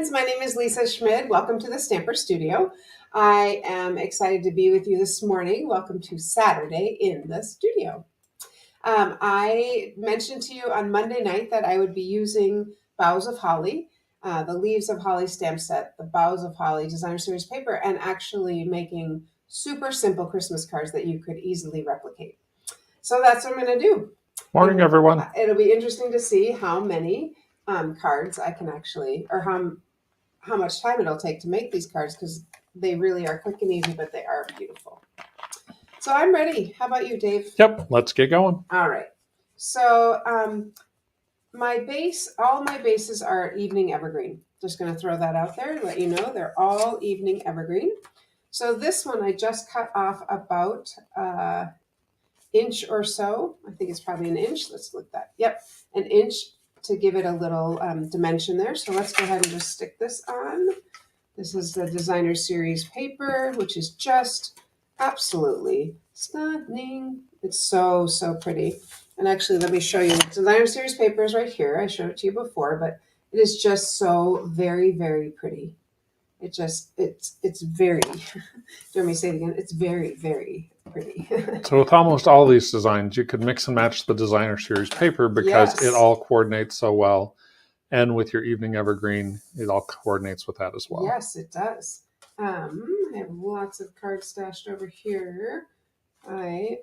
friends. My name is Lisa Schmid. Welcome to the Stamper Studio. I am excited to be with you this morning. Welcome to Saturday in the studio. I mentioned to you on Monday night that I would be using Boughs of Holly, the Leaves of Holly stamp set, the Boughs of Holly Designer Series paper, and actually making super simple Christmas cards that you could easily replicate. So that's what I'm going to do. Morning, everyone. It'll be interesting to see how many cards I can actually, or how much time it'll take to make these cards, because they really are quick and easy, but they are beautiful. So I'm ready. How about you, Dave? Yep, let's get going. All right. So all my bases are evening evergreen. Just going to throw that out there and let you know they're all evening evergreen. So this one I just cut off about inch or so. I think it's probably an inch. Let's look that. Yep, an inch to give it a little dimension there. So let's go ahead and just stick this on. This is the Designer Series paper, which is just absolutely stunning. It's so, so pretty. And actually, let me show you. Designer Series paper is right here. I showed it to you before, but it is just so very, very pretty. It's very, do you want me to say it again? It's very, very pretty. So with almost all these designs, you could mix and match the Designer Series paper because it all coordinates so well. And with your evening evergreen, it all coordinates with that as well. Yes, it does. I have lots of cards stashed over here. I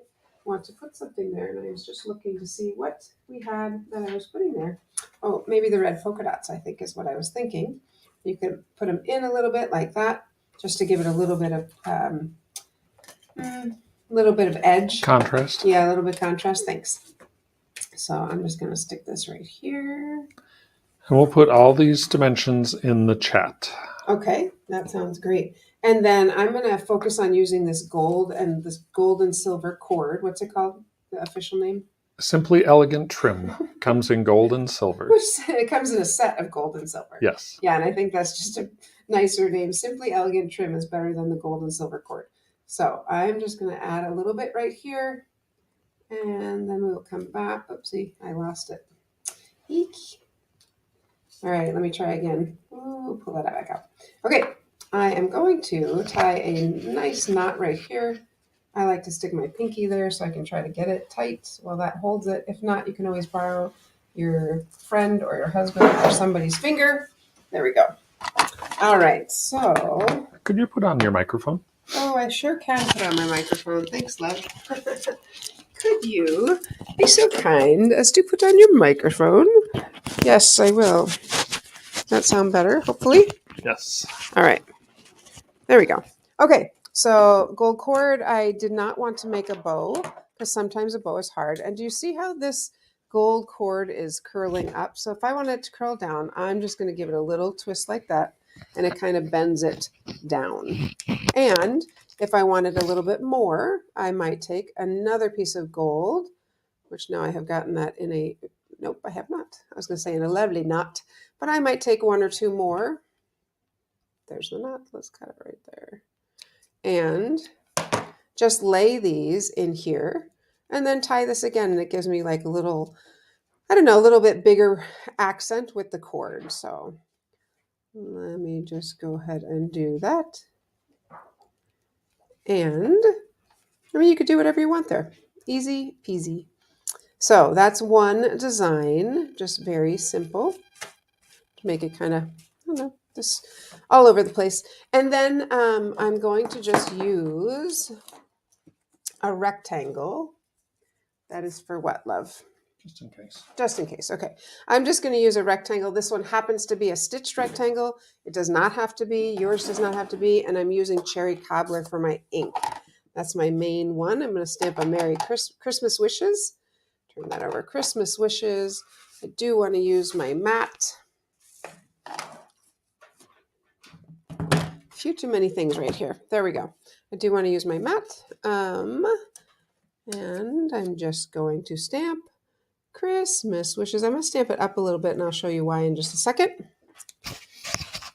want to put something there, and I was just looking to see what we had that I was putting there. Oh, maybe the red polka dots, I think, is what I was thinking. You could put them in a little bit like that, just to give it a little bit of edge. Contrast. Yeah, a little bit of contrast. Thanks. So I'm just going to stick this right here. And we'll put all these dimensions in the chat. Okay, that sounds great. And then I'm going to focus on using this gold and silver cord. What's it called? The official name? Simply Elegant Trim. Comes in gold and silver. It comes in a set of gold and silver. Yes. Yeah, and I think that's just a nicer name. Simply Elegant Trim is better than the gold and silver cord. So I'm just going to add a little bit right here. And then we'll come back. Oopsie, I lost it. Eek. All right, let me try again. Ooh, pull that back out. Okay, I am going to tie a nice knot right here. I like to stick my pinky there so I can try to get it tight while that holds it. If not, you can always borrow your friend or your husband or somebody's finger. There we go. All right, so. Could you put on your microphone? Oh, I sure can put on my microphone. Thanks, love. Could you be so kind as to put on your microphone? Yes, I will. Does that sound better, hopefully? Yes. All right. There we go. Okay, so gold cord, I did not want to make a bow because sometimes a bow is hard. And do you see how this gold cord is curling up? So if I want it to curl down, I'm just going to give it a little twist like that, and it kind of bends it down. And if I wanted a little bit more, I might take another piece of gold, which now I have gotten that in a, nope, I have not. I was going to say in a lovely knot, but I might take one or two more. There's the knot. Let's cut it right there. And just lay these in here and then tie this again. And it gives me like a little, I don't know, a little bit bigger accent with the cord. So let me just go ahead and do that. And I mean, you could do whatever you want there. Easy peasy. So that's one design, just very simple to make it kind of, I don't know, just all over the place. And then I'm going to just use a rectangle. That is for what, love? Just in case. Just in case. Okay. I'm just going to use a rectangle. This one happens to be a stitched rectangle. It does not have to be. Yours does not have to be. And I'm using Cherry Cobbler for my ink. That's my main one. I'm going to stamp a Merry Christmas Wishes. Turn that over. Christmas Wishes. I do want to use my mat. A few too many things right here. There we go. I do want to use my mat. And I'm just going to stamp Christmas Wishes. I'm going to stamp it up a little bit, and I'll show you why in just a second.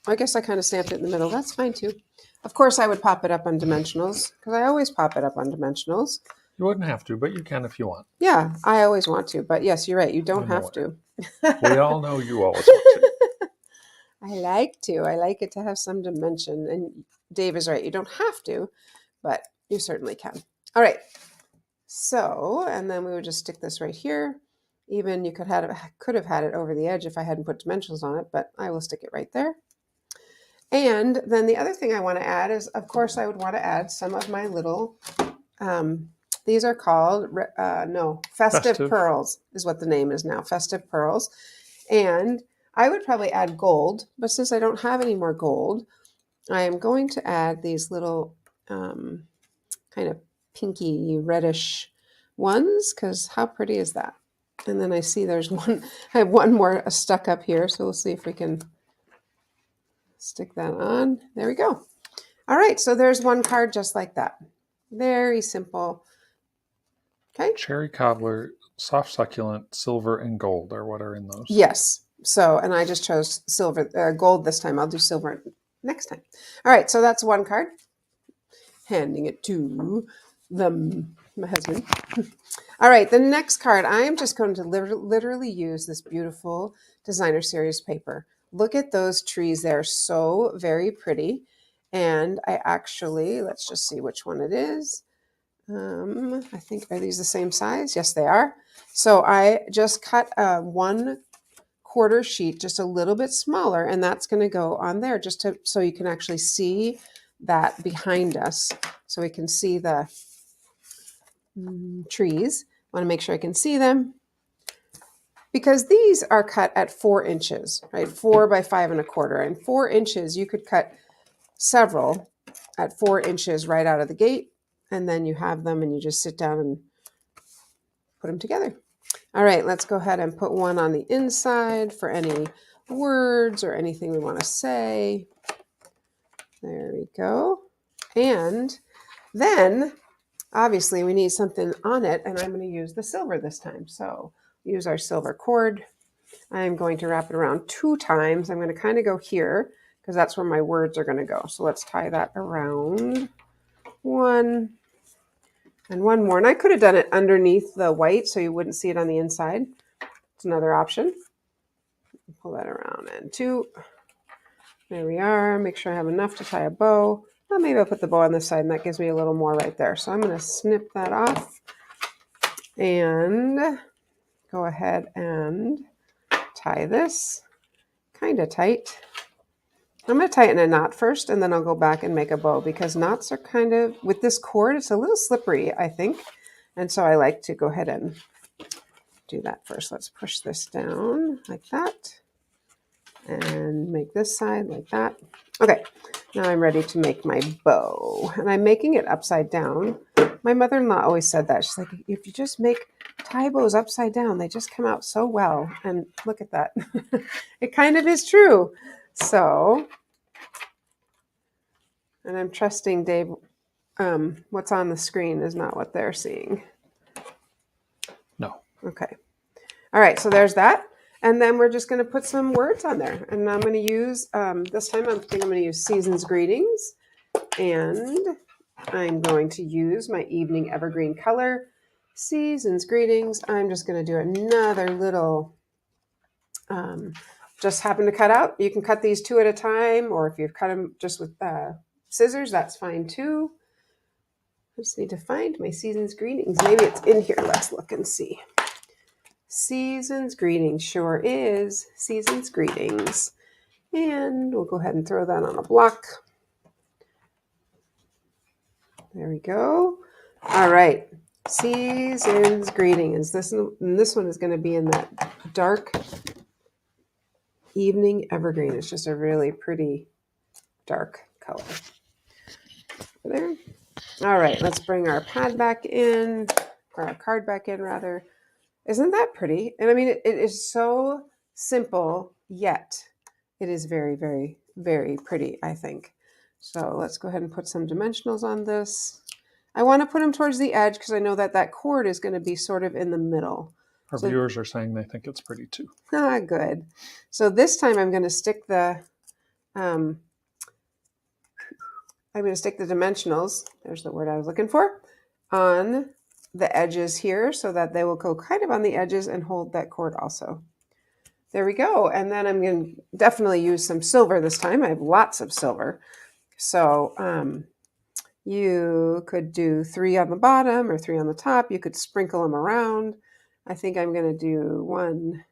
I guess I kind of stamped it in the middle. That's fine too. Of course, I would pop it up on dimensionals because I always pop it up on dimensionals. You wouldn't have to, but you can if you want. Yeah, I always want to. But yes, you're right. You don't have to. We all know you always want to. I like to. I like it to have some dimension. And Dave is right. You don't have to, but you certainly can. All right. So, and then we would just stick this right here. Even you could have had it over the edge if I hadn't put dimensionals on it, but I will stick it right there. And then the other thing I want to add is, of course, I would want to add some of my little, these are called, Festive Pearls is what the name is now, Festive Pearls. And I would probably add gold, but since I don't have any more gold, I am going to add these little kind of pinky reddish ones, because how pretty is that? And then I see there's one, I have one more stuck up here, so we'll see if we can stick that on. There we go. All right, so there's one card just like that. Very simple. Okay. Cherry cobbler, soft succulent, silver, and gold are what are in those. Yes. So, and I just chose silver, gold this time. I'll do silver next time. All right, so that's one card. Handing it to my husband. All right, the next card, I am just going to literally use this beautiful designer series paper. Look at those trees. They're so very pretty. And I actually, let's just see which one it is. I think, are these the same size? Yes, they are. So I just cut a 1/4 sheet, just a little bit smaller, and that's going to go on there just to, so you can actually see that behind us. So we can see the trees. I want to make sure I can see them, because these are cut at 4 inches, right? 4 by 5 1/4, and 4 inches, you could cut several at 4 inches right out of the gate. And then you have them and you just sit down and put them together. All right, let's go ahead and put one on the inside for any words or anything we want to say. There we go. And then obviously we need something on it, and I'm going to use the silver this time. So use our silver cord. I'm going to wrap it around 2 times. I'm going to kind of go here because that's where my words are going to go. So let's tie that around 1 and 1 more. And I could have done it underneath the white so you wouldn't see it on the inside. It's another option. Pull that around, and 2. There we are. Make sure I have enough to tie a bow. Well, maybe I'll put the bow on this side, and that gives me a little more right there. So I'm going to snip that off and go ahead and tie this kind of tight. I'm going to tighten a knot first, and then I'll go back and make a bow, because knots are kind of, with this cord, it's a little slippery, I think. And so I like to go ahead and do that first. Let's push this down like that and make this side like that. Okay, now I'm ready to make my bow, and I'm making it upside down. My mother-in-law always said that. She's like, if you just make tie bows upside down, they just come out so well. And look at that. It kind of is true. So, and I'm trusting Dave, what's on the screen is not what they're seeing. No. Okay. All right, so there's that. And then we're just going to put some words on there. And I'm going to use, this time I think I'm going to use Season's Greetings. And I'm going to use my Evening Evergreen color, Season's Greetings. I'm just going to do another little, just happen to cut out. You can cut these 2 at a time, or if you've cut them just with scissors, that's fine too. I just need to find my Season's Greetings. Maybe it's in here. Let's look and see. Season's Greetings sure is Season's Greetings. And we'll go ahead and throw that on a block. There we go. All right. Season's Greetings. This one is going to be in that dark Evening Evergreen. It's just a really pretty dark color. There. All right. Let's bring our pad back in, or our card back in, rather. Isn't that pretty? And I mean, it is so simple, yet it is very, very, very pretty, I think. So let's go ahead and put some dimensionals on this. I want to put them towards the edge because I know that that cord is going to be sort of in the middle. Our viewers are saying they think it's pretty too. Ah, good. So this time I'm going to stick the, dimensionals, there's the word I was looking for, on the edges here so that they will go kind of on the edges and hold that cord also. There we go. And then I'm going to definitely use some silver this time. I have lots of silver. So you could do 3 on the bottom or 3 on the top. You could sprinkle them around. I think I'm going to do 1,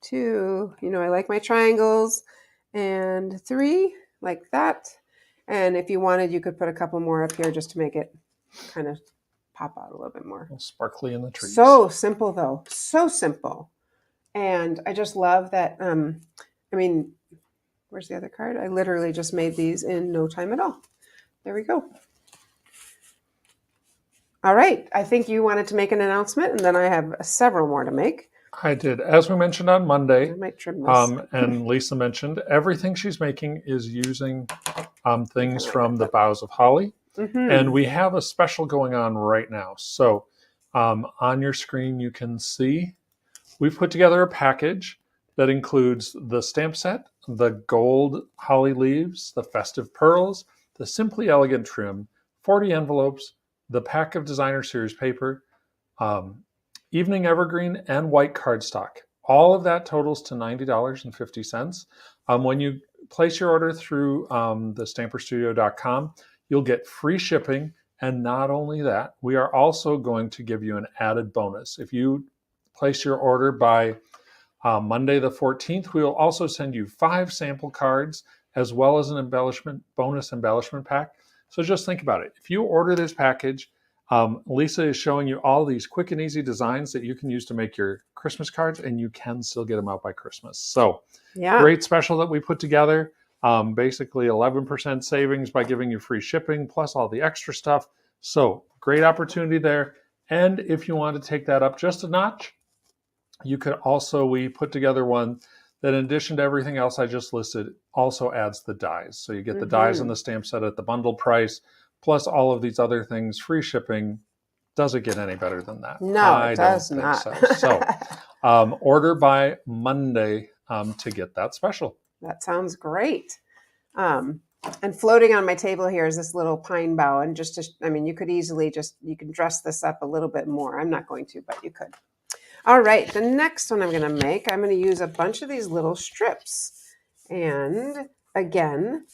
2. I like my triangles. And 3, like that. And if you wanted, you could put a couple more up here just to make it kind of pop out a little bit more. A little sparkly in the trees. So simple, though. So simple. And I just love that. Where's the other card? I literally just made these in no time at all. There we go. All right. I think you wanted to make an announcement, and then I have several more to make. I did. As we mentioned on Monday, I might trim this. and Lisa mentioned, everything she's making is using things from the boughs of holly. Mm-hmm. And we have a special going on right now. So on your screen, you can see we've put together a package that includes the stamp set, the gold holly leaves, the festive pearls, the simply elegant trim, 40 envelopes, the pack of designer series paper, evening evergreen, and white cardstock. All of that totals to $90.50. When you place your order through the stamperstudio.com, you'll get free shipping. And not only that, we are also going to give you an added bonus. If you place your order by Monday the 14th, we will also send you 5 sample cards as well as an bonus embellishment pack. So just think about it. If you order this package, Lisa is showing you all these quick and easy designs that you can use to make your Christmas cards, and you can still get them out by Christmas. So great special that we put together. Basically 11% savings by giving you free shipping plus all the extra stuff. So great opportunity there. And if you want to take that up just a notch, you could also, we put together one that in addition to everything else I just listed, also adds the dies. So you get the dies and the stamp set at the bundle price, plus all of these other things, free shipping. Does it get any better than that? No, it does not. So order by Monday to get that special. That sounds great. And floating on my table here is this little pine bough. And you could easily you can dress this up a little bit more. I'm not going to, but you could. All right, the next one I'm going to use a bunch of these little strips. And again,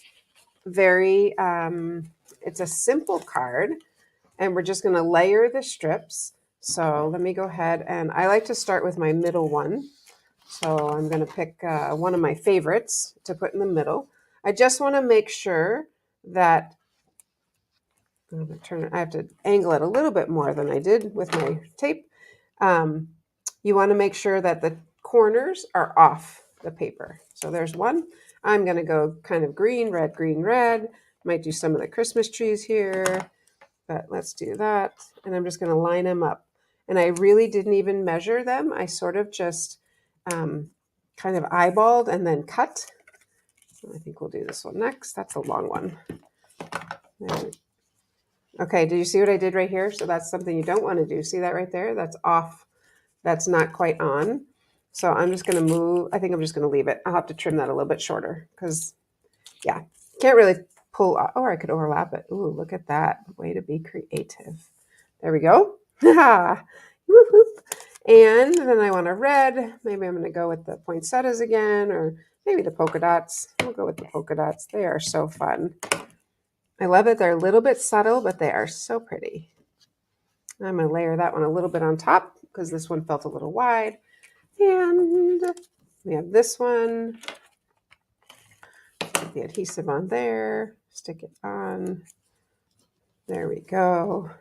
it's a simple card. And we're just going to layer the strips. So let me go ahead, and I like to start with my middle one. So I'm going to pick one of my favorites to put in the middle. I just want to make sure that I have to angle it a little bit more than I did with my tape. You want to make sure that the corners are off the paper. So there's one. I'm going to go kind of green, red. Might do some of the Christmas trees here, but let's do that. And I'm just going to line them up. And I really didn't even measure them. I sort of just kind of eyeballed and then cut. I think we'll do this one next. That's a long one. Okay, do you see what I did right here? So that's something you don't want to do. See that right there? That's off. That's not quite on. So I'm just going to move. I think I'm just going to leave it. I'll have to trim that a little bit shorter because, yeah, can't really pull off. Or I could overlap it. Ooh, look at that. Way to be creative. There we go. And then I want a red. Maybe I'm going to go with the poinsettias again, or maybe the polka dots. We'll go with the polka dots. They are so fun. I love it. They're a little bit subtle, but they are so pretty. I'm going to layer that one a little bit on top because this one felt a little wide. And we have this one. Put the adhesive on there. Stick it on. There we go.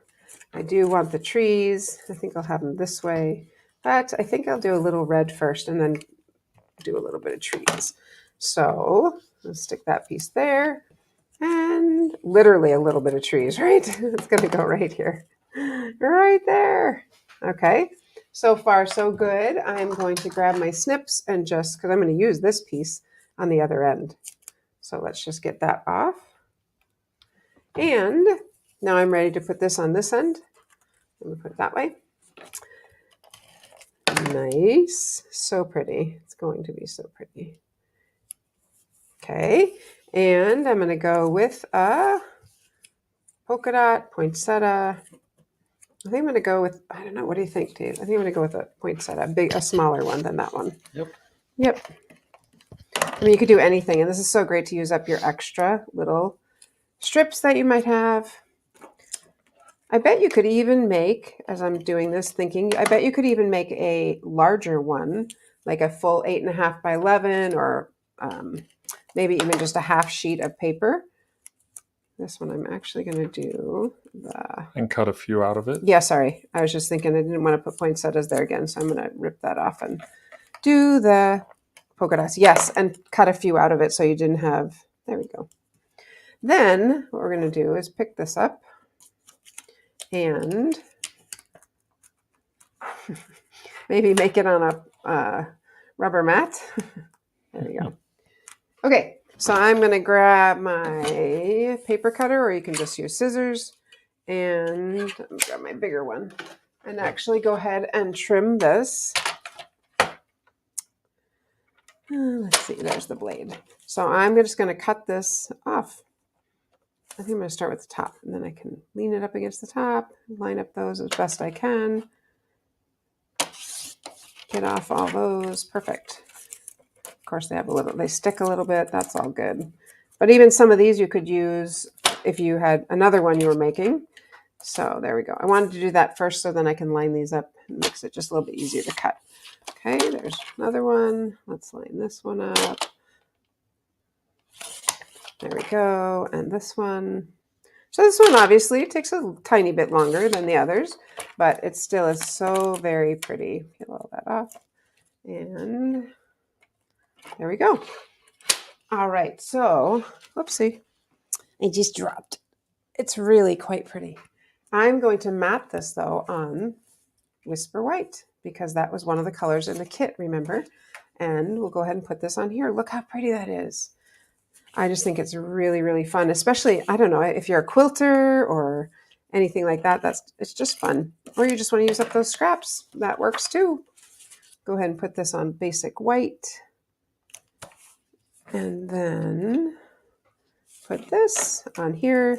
I do want the trees. I think I'll have them this way. But I think I'll do a little red first and then do a little bit of trees. So let's stick that piece there. And literally a little bit of trees, right? It's going to go right here. Right there. Okay. So far, so good. I'm going to grab my snips and because I'm going to use this piece on the other end. So let's just get that off. And now I'm ready to put this on this end. Let me put it that way. Nice. So pretty. It's going to be so pretty. Okay. And I'm going to go with a polka dot, poinsettia. I think I'm going to go with, I don't know, what do you think, Dave? I think I'm going to go with a poinsettia, a smaller one than that one. Yep. Yep. I mean, you could do anything, and this is so great to use up your extra little strips that you might have. I bet you could even make, as I'm doing this thinking, I bet you could even make a larger one, like a full 8.5 by 11, or maybe even just a half sheet of paper. This one I'm actually going to do the... And cut a few out of it. Yeah, sorry. I was just thinking I didn't want to put poinsettias there again, so I'm going to rip that off and do the polka dots. Yes, and cut a few out of it so you didn't have... There we go. Then what we're going to do is pick this up and maybe make it on a rubber mat. There we go. Okay, so I'm going to grab my paper cutter, or you can just use scissors, and I'm going to grab my bigger one and actually go ahead and trim this. Let's see, there's the blade. So I'm just going to cut this off. I think I'm going to start with the top, and then I can lean it up against the top, line up those as best I can. Get off all those. Perfect. Of course, they stick a little bit. That's all good. But even some of these you could use if you had another one you were making. So there we go. I wanted to do that first so then I can line these up and makes it just a little bit easier to cut. Okay, there's another one. Let's line this one up. There we go. And this one. So this one obviously takes a tiny bit longer than the others, but it still is so very pretty. Get all that off. And there we go. All right, so, whoopsie, I just dropped. It's really quite pretty. I'm going to mat this, though, on Whisper White, because that was one of the colors in the kit, remember? And we'll go ahead and put this on here. Look how pretty that is. I just think it's really, really fun, especially, I don't know, if you're a quilter or anything like that, it's just fun. Or you just want to use up those scraps. That works, too. Go ahead and put this on basic white. And then put this on here.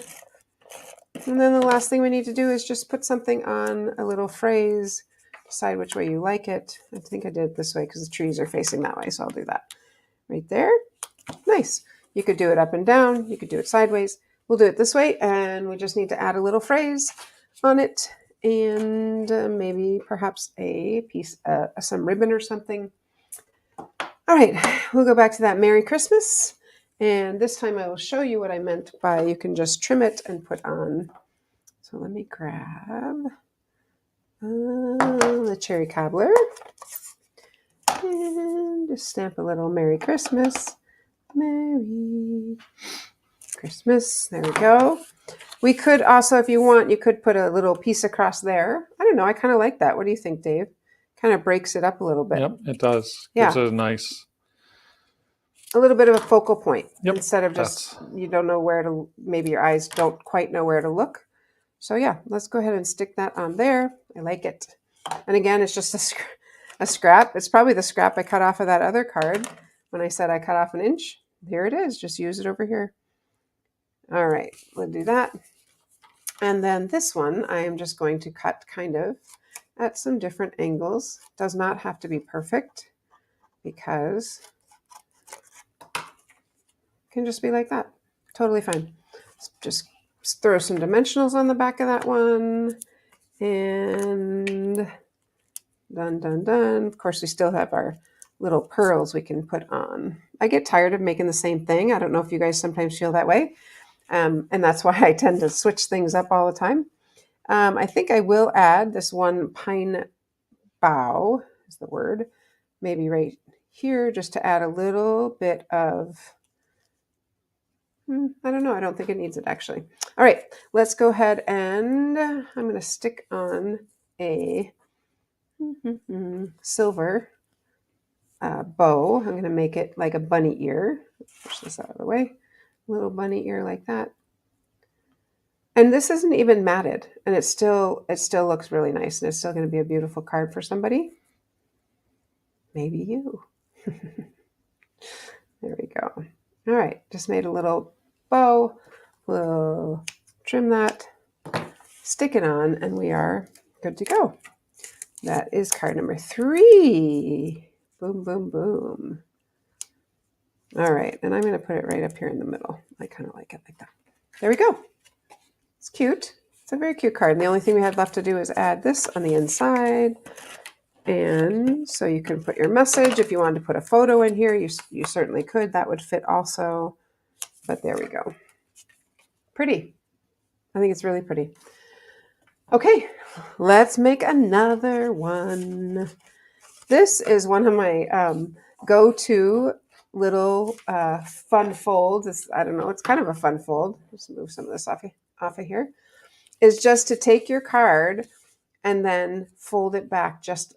And then the last thing we need to do is just put something on a little phrase. Decide which way you like it. I think I did it this way because the trees are facing that way, so I'll do that. Right there. Nice. You could do it up and down. You could do it sideways. We'll do it this way, and we just need to add a little phrase on it, and maybe perhaps a piece, some ribbon or something. All right, we'll go back to that Merry Christmas. And this time I will show you what I meant by you can just trim it and put on. So let me grab the cherry cobbler and just stamp a little Merry Christmas. Merry Christmas. There we go. We could also, if you want, you could put a little piece across there. I don't know. I kind of like that. What do you think, Dave? Kind of breaks it up a little bit. Yep, it does. Yeah. Gives it a little bit of a focal point. Yep, instead of just, you don't know where to, maybe your eyes don't quite know where to look. So yeah, let's go ahead and stick that on there. I like it. And again, it's just a scrap. It's probably the scrap I cut off of that other card when I said I cut off an inch. Here it is. Just use it over here. All right, we'll do that. And then this one, I am just going to cut kind of at some different angles. Does not have to be perfect because it can just be like that. Totally fine. Just throw some dimensionals on the back of that one. And done, done, done. Of course, we still have our little pearls we can put on. I get tired of making the same thing. I don't know if you guys sometimes feel that way. And that's why I tend to switch things up all the time. I think I will add this one pine bough, is the word, maybe right here, just to add a little bit of, I don't know, I don't think it needs it actually. All right, let's go ahead and I'm going to stick on a silver bow. I'm going to make it like a bunny ear. Push this out of the way. Little bunny ear like that. And this isn't even matted, and it still looks really nice, and it's still going to be a beautiful card for somebody. Maybe you. There we go. All right, just made a little bow. We'll trim that, stick it on, and we are good to go. That is card number 3. Boom, boom, boom. All right, and I'm going to put it right up here in the middle. I kind of like it like that. There we go. It's cute. It's a very cute card. And the only thing we had left to do is add this on the inside. And so you can put your message. If you wanted to put a photo in here, you certainly could. That would fit also. But there we go. Pretty. I think it's really pretty. Okay, let's make another one. This is one of my go-to little fun folds. I don't know. It's kind of a fun fold. Just move some of this off of here. Is just to take your card and then fold it back just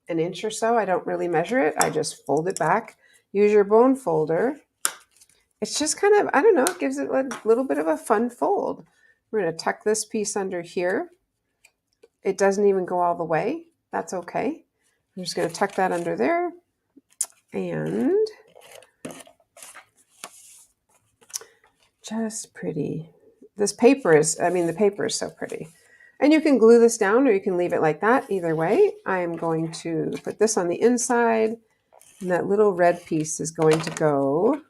an inch or so. I don't really measure it. I just fold it back. Use your bone folder. It's just kind of, I don't know, it gives it a little bit of a fun fold. We're going to tuck this piece under here. It doesn't even go all the way. That's okay. I'm just going to tuck that under there. And just pretty. This paper is, the paper is so pretty. And you can glue this down or you can leave it like that. Either way, I am going to put this on the inside. And that little red piece is going to go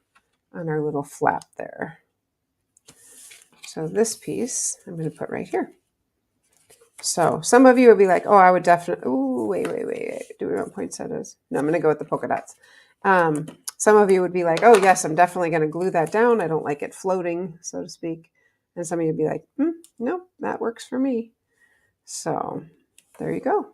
on our little flap there. So this piece I'm going to put right here. So some of you would be like, oh, I would definitely, oh, wait. Do we want poinsettias? No, I'm going to go with the polka dots. Some of you would be like, oh, yes, I'm definitely going to glue that down. I don't like it floating, so to speak. And some of you would be like, no, that works for me. So there you go.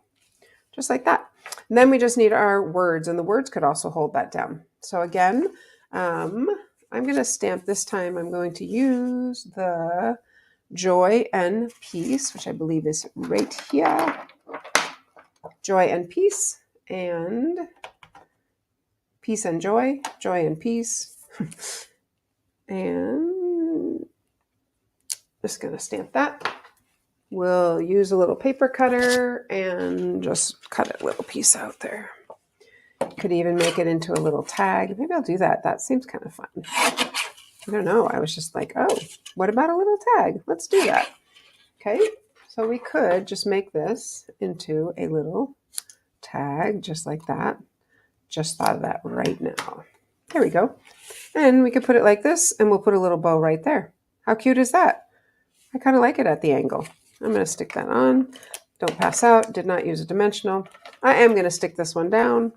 Just like that. And then we just need our words, and the words could also hold that down. So again, I'm going to stamp this time. I'm going to use the Joy and Peace, which I believe is right here. Joy and Peace, and Peace and Joy, Joy and Peace. And just going to stamp that. We'll use a little paper cutter and just cut a little piece out there. Could even make it into a little tag. Maybe I'll do that. That seems kind of fun. I don't know. I was just like, oh, what about a little tag? Let's do that. Okay. So we could just make this into a little tag just like that. Just thought of that right now. There we go. And we could put it like this and we'll put a little bow right there. How cute is that? I kind of like it at the angle. I'm going to stick that on. Don't pass out. Did not use a dimensional. I am going to stick this one down.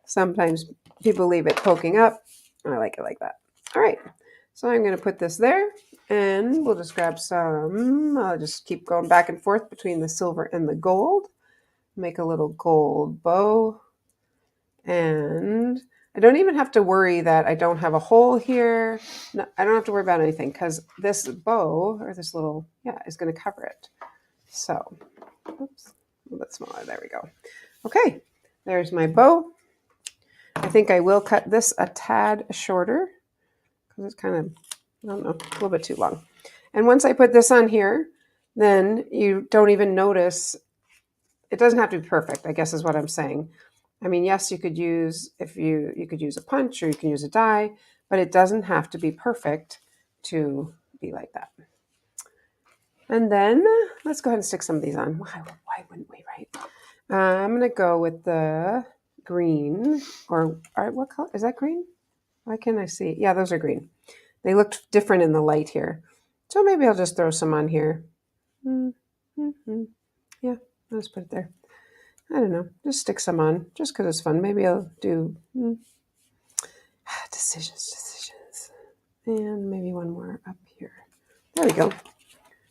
Sometimes people leave it poking up. I like it like that. All right. So I'm going to put this there and we'll just grab some. I'll just keep going back and forth between the silver and the gold. Make a little gold bow. And I don't even have to worry that I don't have a hole here. No, I don't have to worry about anything because this bow or this little, is going to cover it. So, oops, a little bit smaller. There we go. Okay, there's my bow. I think I will cut this a tad shorter because it's kind of, I don't know, a little bit too long. And once I put this on here, then you don't even notice. It doesn't have to be perfect, I guess is what I'm saying. I mean, yes, you could use, you could use a punch or you can use a die, but it doesn't have to be perfect to be like that. And then let's go ahead and stick some of these on. Why wouldn't we, right? I'm going to go with the green, or what color? Is that green? Why can't I see? Yeah, those are green. They looked different in the light here. So maybe I'll just throw some on here. Yeah, I'll just put it there. I don't know. Just stick some on just because it's fun. Maybe I'll do decisions. And maybe one more up here. There we go.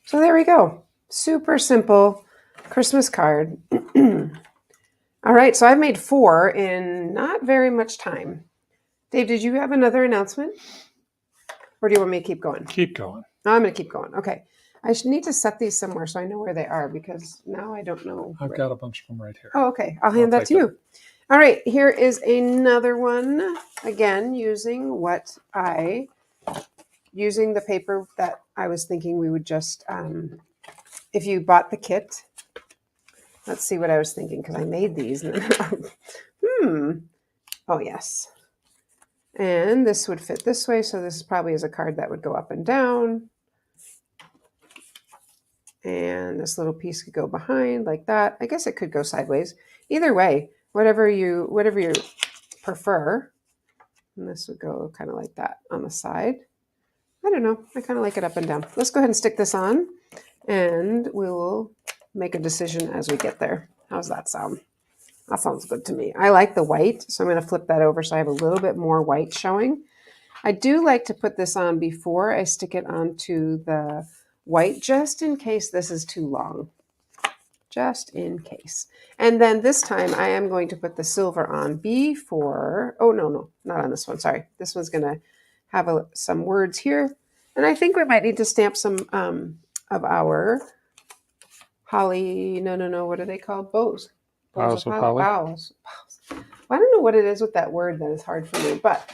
So there we go. Super simple Christmas card. All right. So I've made 4 in not very much time. Dave, did you have another announcement? Or do you want me to keep going? Keep going. No, I'm going to keep going. Okay. I should need to set these somewhere so I know where they are because now I don't know. I've got a bunch of them right here. Oh, okay. I'll hand that to you. All right. Here is another one. Again, using the paper that I was thinking we would just, if you bought the kit, let's see what I was thinking because I made these. Oh, yes. And this would fit this way. So this probably is a card that would go up and down. And this little piece could go behind like that. I guess it could go sideways. Either way, whatever you prefer. And this would go kind of like that on the side. I don't know. I kind of like it up and down. Let's go ahead and stick this on, and we will make a decision as we get there. How's that sound? That sounds good to me. I like the white, so I'm going to flip that over so I have a little bit more white showing. I do like to put this on before I stick it onto the white, just in case this is too long. Just in case. And then this time I am going to put the silver on before, oh no, not on this one, sorry. This one's gonna have some words here. And I think we might need to stamp some of our holly, no, what are they called? Bows. Boughs of holly. Bows. I don't know what it is with that word that is hard for me, but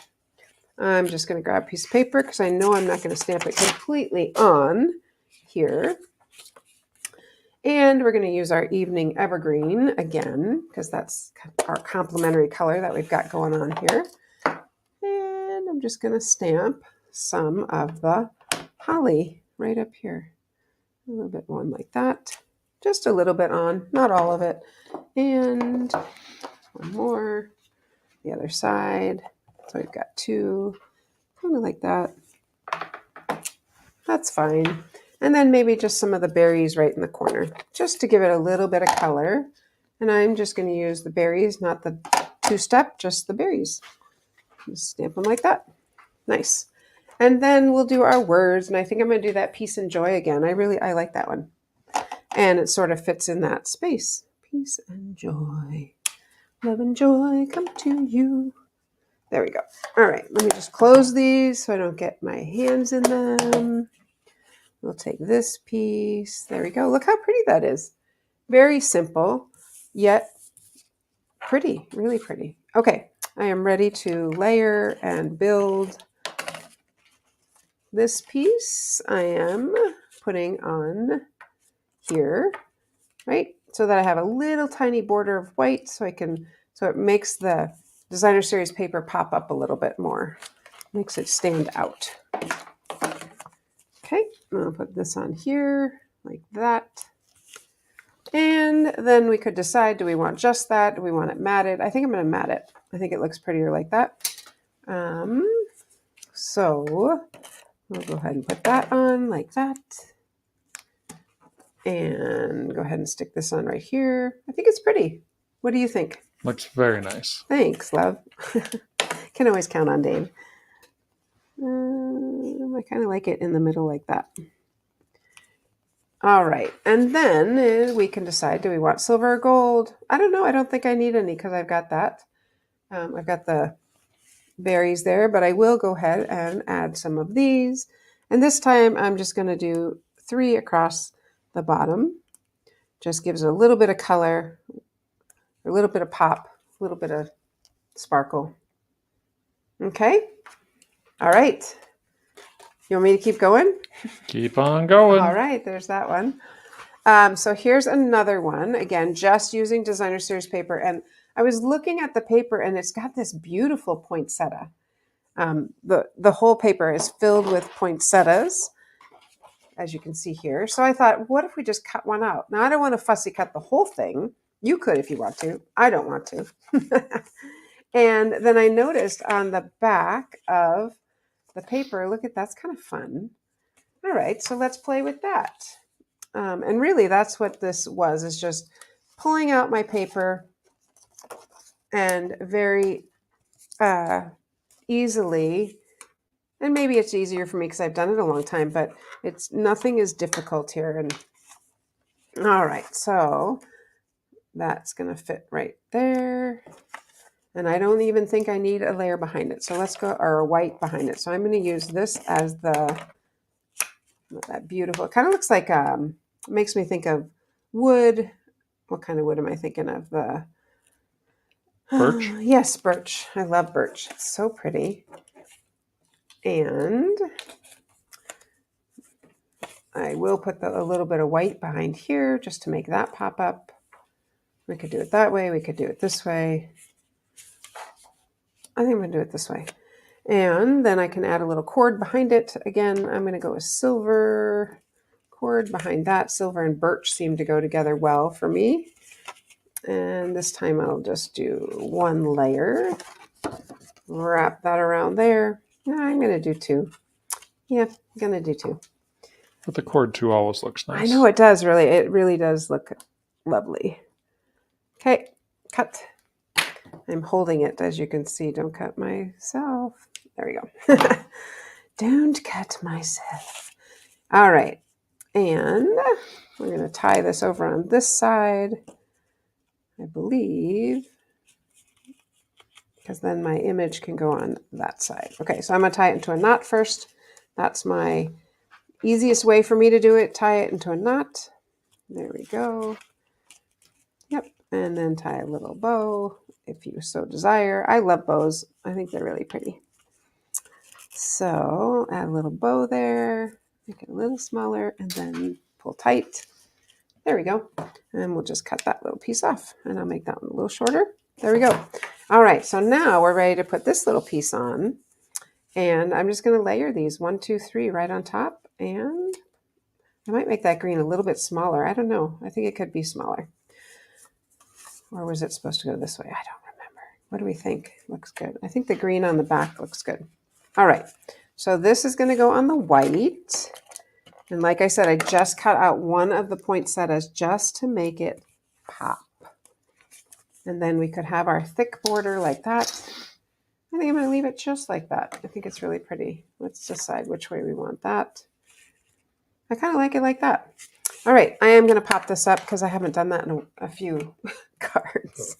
I'm just gonna grab a piece of paper because I know I'm not gonna stamp it completely on here. And we're going to use our Evening Evergreen again, because that's our complementary color that we've got going on here. And I'm just going to stamp some of the holly right up here. A little bit one like that. Just a little bit on, not all of it. And one more, the other side. So we've got two, kind of like that. That's fine. And then maybe just some of the berries right in the corner, just to give it a little bit of color. And I'm just going to use the berries, not the two-step, just the berries. Just stamp them like that. Nice. And then we'll do our words. And I think I'm going to do that peace and joy again. I like that one. And it sort of fits in that space. Peace and joy. Love and joy come to you. There we go. All right. Let me just close these so I don't get my hands in them. We'll take this piece. There we go. Look how pretty that is. Very simple, yet pretty, really pretty. Okay, I am ready to layer and build this piece. I am putting on here, right? So that I have a little tiny border of white so it makes the designer series paper pop up a little bit more. Makes it stand out. Okay, I'll put this on here like that. And then we could decide, do we want just that? Do we want it matted? I think I'm going to mat it. I think it looks prettier like that. So we'll go ahead and put that on like that. And go ahead and stick this on right here. I think it's pretty. What do you think? Looks very nice. Thanks, love. Can always count on Dave. I kind of like it in the middle like that. All right. And then we can decide, do we want silver or gold? I don't know. I don't think I need any because I've got that. I've got the berries there, but I will go ahead and add some of these. And this time I'm just going to do 3 across the bottom. Just gives it a little bit of color, a little bit of pop, a little bit of sparkle. Okay. All right. You want me to keep going? Keep on going. All right, there's that one. So here's another one. Again, just using designer series paper. And I was looking at the paper and it's got this beautiful poinsettia. The whole paper is filled with poinsettias, as you can see here. So I thought, what if we just cut one out? Now, I don't want to fussy cut the whole thing. You could if you want to. I don't want to. And then I noticed on the back of the paper, look at that's kind of fun. All right, so let's play with that. And really that's what this was, is just pulling out my paper and very easily, and maybe it's easier for me because I've done it a long time, but nothing is difficult here. And all right, so that's gonna fit right there. And I don't even think I need a layer behind it. So let's go, or a white behind it. So I'm going to use this as that beautiful, it kind of looks like, makes me think of wood. What kind of wood am I thinking of? The birch? Yes, birch. I love birch. It's so pretty. And I will put a little bit of white behind here just to make that pop up. We could do it that way. We could do it this way. I think I'm going to do it this way. And then I can add a little cord behind it. Again, I'm going to go with silver cord behind that. Silver and birch seem to go together well for me. And this time I'll just do one layer. Wrap that around there. No, I'm going to do two. Yeah, I'm going to do two. But the cord too always looks nice. I know it does really. It really does look lovely. Okay, cut. I'm holding it, as you can see. Don't cut myself. There we go. Don't cut myself. All right. And we're going to tie this over on this side, I believe, because then my image can go on that side. Okay, so I'm going to tie it into a knot first. That's my easiest way for me to do it. Tie it into a knot. There we go. Yep. And then tie a little bow if you so desire. I love bows. I think they're really pretty. So add a little bow there, make it a little smaller, and then pull tight. There we go. And we'll just cut that little piece off, and I'll make that one a little shorter. There we go. All right, so now we're ready to put this little piece on. And I'm just going to layer these 1, 2, 3 right on top. And I might make that green a little bit smaller. I don't know. I think it could be smaller. Or was it supposed to go this way? I don't remember. What do we think? Looks good. I think the green on the back looks good. All right. So this is going to go on the white. And like I said, I just cut out one of the poinsettias just to make it pop. And then we could have our thick border like that. I think I'm going to leave it just like that. I think it's really pretty. Let's decide which way we want that. I kind of like it like that. All right, I am going to pop this up because I haven't done that in a few cards.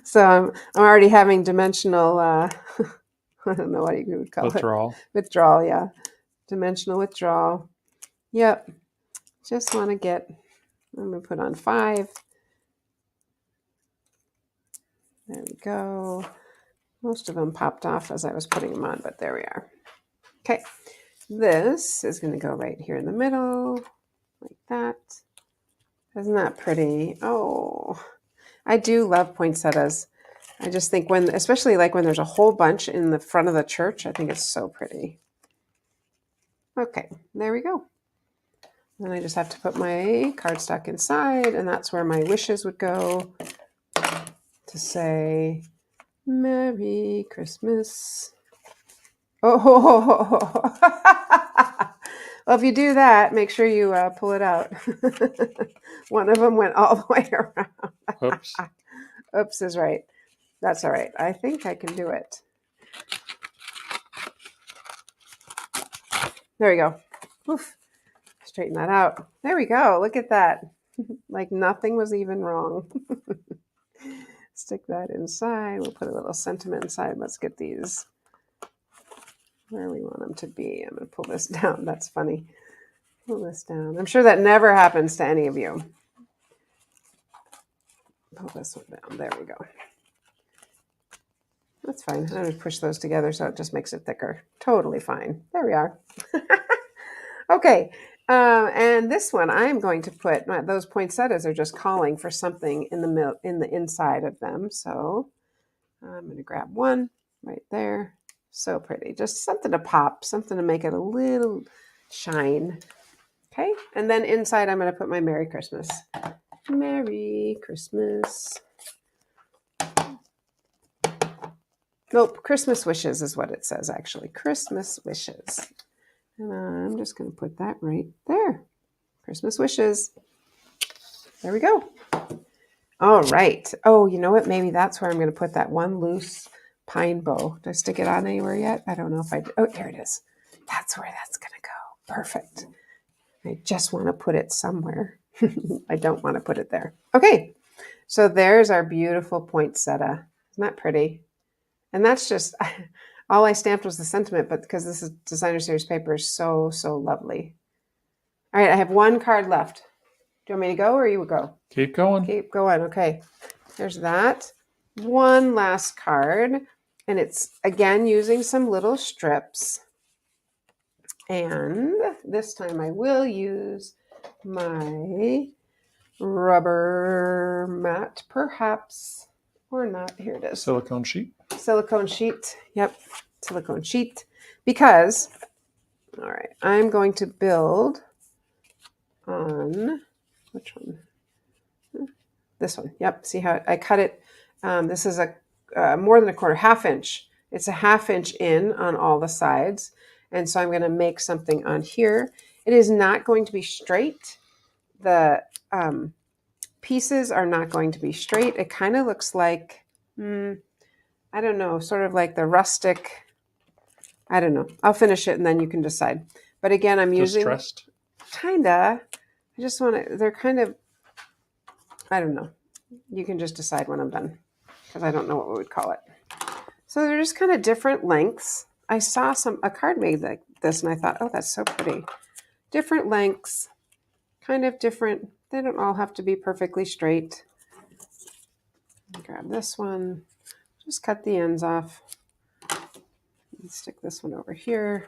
So I'm already having dimensional, I don't know what you would call Withdrawal. it. Withdrawal, yeah. Dimensional withdrawal. Yep. Just want to get, I'm going to put on 5. There we go. Most of them popped off as I was putting them on, but there we are. Okay. This is going to go right here in the middle, like that. Isn't that pretty? Oh, I do love poinsettias. I just think when, especially like when there's a whole bunch in the front of the church, I think it's so pretty. Okay, there we go. Then I just have to put my cardstock inside, and that's where my wishes would go to say, Merry Christmas. Oh, well, if you do that, make sure you pull it out. One of them went all the way around. Oops. Oops is right. That's all right. I think I can do it. There we go. Oof. Straighten that out. There we go. Look at that. Like nothing was even wrong. Stick that inside. We'll put a little sentiment inside. Let's get these where we want them to be. I'm going to pull this down. That's funny. Pull this down. I'm sure that never happens to any of you. Pull this one down. There we go. That's fine. I'm going to push those together so it just makes it thicker. Totally fine. There we are. Okay. And this one, I'm going to put, those poinsettias are just calling for something in the inside of them. So I'm going to grab one right there. So pretty. Just something to pop, something to make it a little shine. Okay. And then inside, I'm going to put my Merry Christmas. Merry Christmas. Nope. Christmas wishes is what it says, actually. Christmas wishes. And I'm just going to put that right there. Christmas wishes. There we go. All right. Oh, you know what? Maybe that's where I'm going to put that one loose pine bow. Did I stick it on anywhere yet? I don't know if I did. Oh, here it is. That's where that's going to go. Perfect. I just want to put it somewhere. I don't want to put it there. Okay. So there's our beautiful poinsettia. Isn't that pretty? And that's just... all I stamped was the sentiment, but because this is Designer Series paper is so, so lovely. All right, I have one card left. Do you want me to go or you would go? Keep going. Keep going. Okay, there's that. One last card, and it's, again, using some little strips. And this time I will use my rubber mat, perhaps, or not. Here it is. Silicone sheet. Silicone sheet. Yep. Silicone sheet. Because, all right, I'm going to build on, which one? This one. Yep. See how I cut it? This is a more than a quarter, half inch. It's a half inch in on all the sides. And so I'm going to make something on here. It is not going to be straight. The pieces are not going to be straight. It kind of looks like, I don't know, sort of like the rustic. I don't know. I'll finish it and then you can decide. But again, I'm using Distressed? kinda. I just want to. They're kind of. I don't know. You can just decide when I'm done because I don't know what we would call it. So they're just kind of different lengths. I saw a card made like this and I thought, oh, that's so pretty. Different lengths, kind of different. They don't all have to be perfectly straight. Grab this one. Just cut the ends off. And stick this one over here.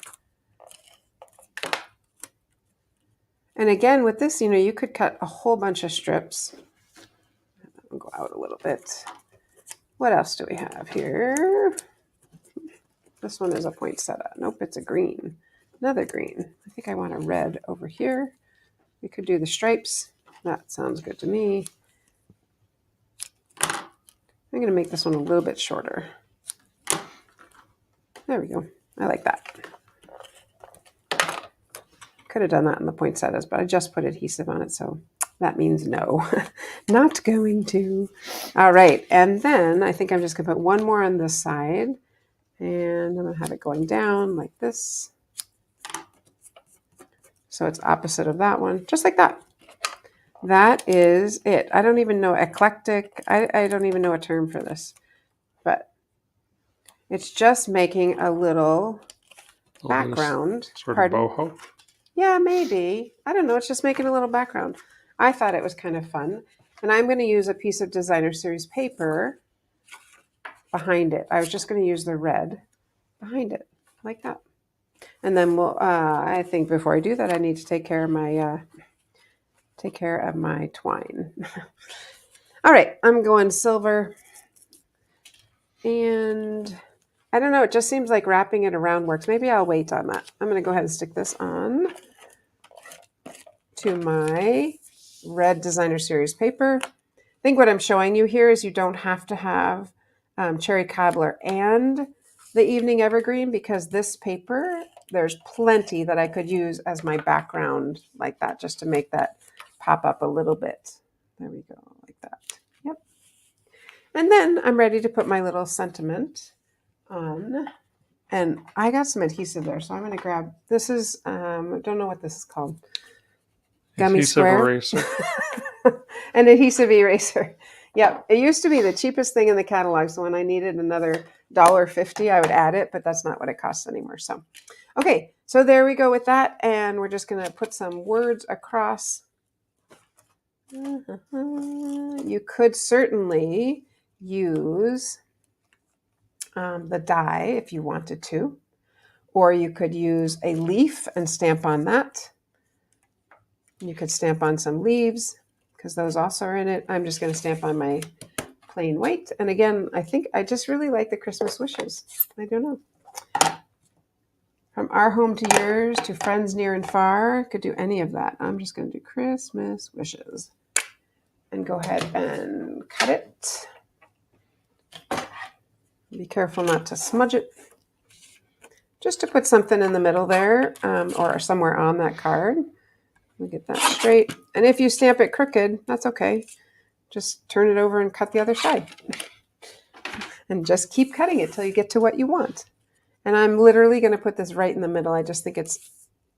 And again, with this, you could cut a whole bunch of strips. I'll go out a little bit. What else do we have here? This one is a poinsettia. Nope, it's a green. Another green. I think I want a red over here. We could do the stripes. That sounds good to me. I'm going to make this one a little bit shorter. There we go. I like that. Could have done that in the poinsettias, but I just put adhesive on it, so that means no. Not going to. All right, and then I think I'm just going to put one more on this side, and I'm going to have it going down like this. So it's opposite of that one, just like that. That is it. I don't even know, eclectic. I don't even know a term for this, but it's just making a little background. Sort of Pardon? boho. Yeah, maybe. I don't know. It's just making a little background. I thought it was kind of fun. And I'm going to use a piece of designer series paper behind it. I was just going to use the red behind it like that. And then I think before I do that, I need to take care of my twine. All right, I'm going silver. And I don't know, it just seems like wrapping it around works. Maybe I'll wait on that. I'm going to go ahead and stick this on to my red designer series paper. I think what I'm showing you here is you don't have to have cherry cobbler and the evening evergreen, because this paper, there's plenty that I could use as my background like that, just to make that pop up a little bit. There we go, like that. Yep. And then I'm ready to put my little sentiment on. And I got some adhesive there, so I'm going to grab, this is, I don't know what this is called. Gummy Adhesive square. eraser. An adhesive eraser. Yep. It used to be the cheapest thing in the catalog. So when I needed another $1.50, I would add it, but that's not what it costs anymore. So, okay. So there we go with that. And we're just going to put some words across. You could certainly use the die if you wanted to, or you could use a leaf and stamp on that. You could stamp on some leaves because those also are in it. I'm just going to stamp on my plain white. And again, I think I just really like the Christmas wishes. I don't know. From our home to yours, to friends near and far. Could do any of that. I'm just going to do Christmas wishes. And go ahead and cut it. Be careful not to smudge it. Just to put something in the middle there, or somewhere on that card. Let me get that straight. And if you stamp it crooked, that's okay. Just turn it over and cut the other side. And just keep cutting it till you get to what you want. And I'm literally going to put this right in the middle. I just think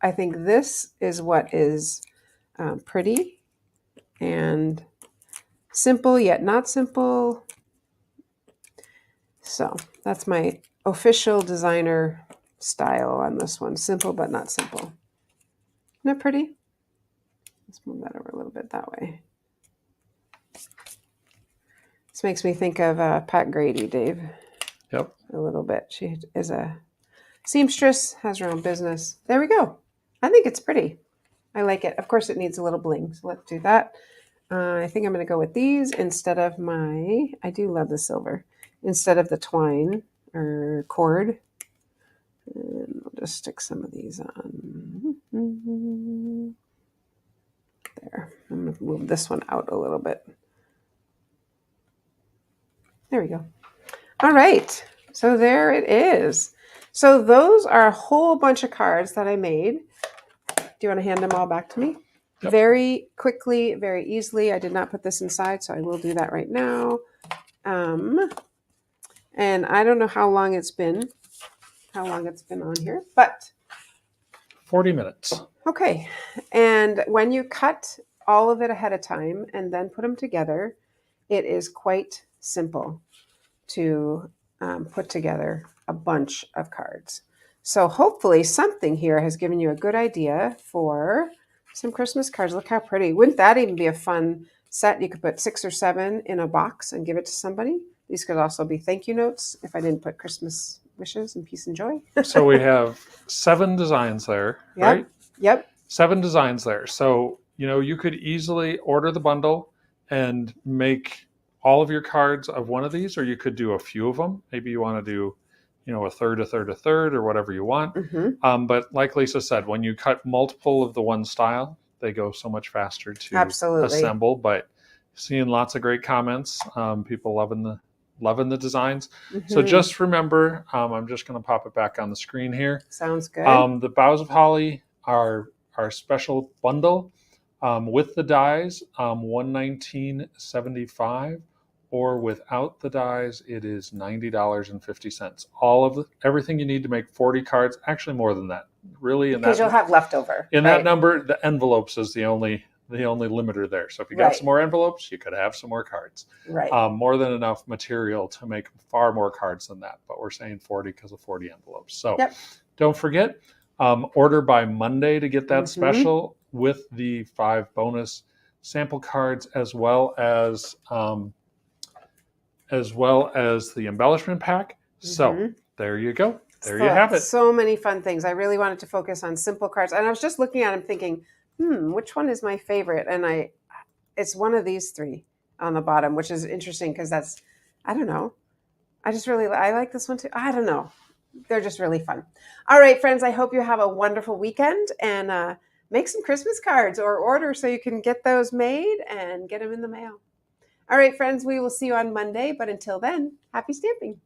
I think this is what is pretty and simple yet not simple. So that's my official designer style on this one. Simple but not simple. Isn't that pretty? Let's move that over a little bit that way. This makes me think of Pat Grady, Dave. Yep. A little bit. She is a seamstress, has her own business. There we go. I think it's pretty. I like it. Of course, it needs a little bling, so let's do that. I think I'm going to go with these instead of I do love the silver, instead of the twine or cord. And we'll just stick some of these on. There. I'm going to move this one out a little bit. There we go. All right. So there it is. So those are a whole bunch of cards that I made. Do you want to hand them all back to me? Yep. Very quickly, very easily. I did not put this inside, so I will do that right now. And I don't know how long it's been on here, but 40 minutes. okay. And when you cut all of it ahead of time and then put them together, it is quite simple to put together a bunch of cards. So hopefully something here has given you a good idea for some Christmas cards. Look how pretty. Wouldn't that even be a fun set? You could put 6 or 7 in a box and give it to somebody. These could also be thank you notes if I didn't put Christmas wishes and peace and joy. So we have 7 designs there, Yep. right? Yep. 7 designs there. So, you could easily order the bundle and make all of your cards of one of these, or you could do a few of them. Maybe you want to do, a third, a third, a third, or whatever you want. Mm-hmm. But like Lisa said, when you cut multiple of the one style, they go so much faster to Absolutely. assemble. But seeing lots of great comments, people loving the designs. So Mhm. just remember, I'm just going to pop it back on the screen here. Sounds good. The Boughs of Holly are our special bundle with the dies, $119.75, or without the dies, it is $90.50. Everything you need to make 40 cards, actually more than that. Really, because you'll have leftover. in right? that number, the envelopes is the only limiter there. So if you got Right. some more envelopes, you could have some more cards. Right. More than enough material to make far more cards than that. But we're saying 40 because of 40 envelopes. So Yep. don't forget, order by Monday to get that Mhm. special with the 5 bonus sample cards, as well as the embellishment pack. So Mhm. there you go. There you have it. So many fun things. I really wanted to focus on simple cards. And I was just looking at them thinking, which one is my favorite? And it's one of these 3 on the bottom, which is interesting because I don't know. I like this one too. I don't know. They're just really fun. All right, friends, I hope you have a wonderful weekend and make some Christmas cards or order so you can get those made and get them in the mail. All right, friends, we will see you on Monday. But until then, happy stamping.